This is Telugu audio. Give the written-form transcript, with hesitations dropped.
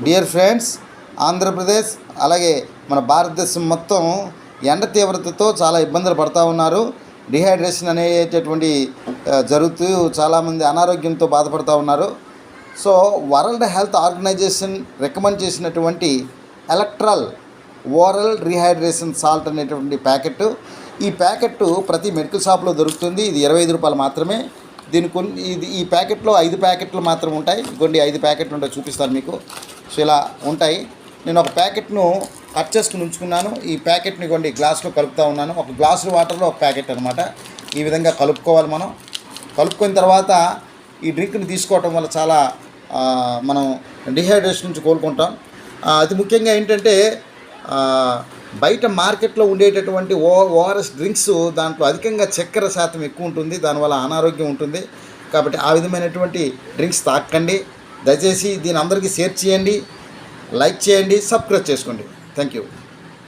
డియర్ ఫ్రెండ్స్, ఆంధ్రప్రదేశ్ అలాగే మన భారతదేశం మొత్తం ఎండ తీవ్రతతో చాలా ఇబ్బందులు పడుతూ ఉన్నారు. డిహైడ్రేషన్ అనేటటువంటి జరుగుతూ చాలామంది అనారోగ్యంతో బాధపడుతూ ఉన్నారు. So world health organisation recommend చేసినటువంటి ఎలక్ట్రల్ ఓరల్ రీహైడ్రేషన్ సాల్ట్ అనేటువంటి ప్యాకెట్, ఈ ప్యాకెట్ ప్రతి మెడికల్ షాప్లో దొరుకుతుంది. ఇది 25 రూపాయలు మాత్రమే. ఈ ప్యాకెట్లో 5 ప్యాకెట్లు మాత్రం ఉంటాయి. కొన్ని 5 ప్యాకెట్లు ఉంటాయి, చూపిస్తాను మీకు. సో ఇలా ఉంటాయి. నేను ఒక ప్యాకెట్ను కట్ చేసుకుని ఉంచుకున్నాను. ఈ ప్యాకెట్ని కొన్ని గ్లాసులో కలుపుతూ ఉన్నాను. ఒక గ్లాసు వాటర్లో ఒక ప్యాకెట్ అనమాట. ఈ విధంగా కలుపుకోవాలి. మనం కలుపుకున్న తర్వాత ఈ డ్రింక్ని తీసుకోవటం వల్ల చాలా మనం డిహైడ్రేషన్ నుంచి కోలుకుంటాం. అతి ముఖ్యంగా ఏంటంటే బయట మార్కెట్లో ఉండేటటువంటి ఓఆర్ఎస్ డ్రింక్స్ దాంట్లో అధికంగా చక్కెర శాతం ఎక్కువ ఉంటుంది, దానివల్ల అనారోగ్యం ఉంటుంది. కాబట్టి ఆ విధమైనటువంటి డ్రింక్స్ తాకండి. దయచేసి దీని అందరికీ షేర్ చేయండి, లైక్ చేయండి, సబ్స్క్రైబ్ చేసుకోండి. Thank you.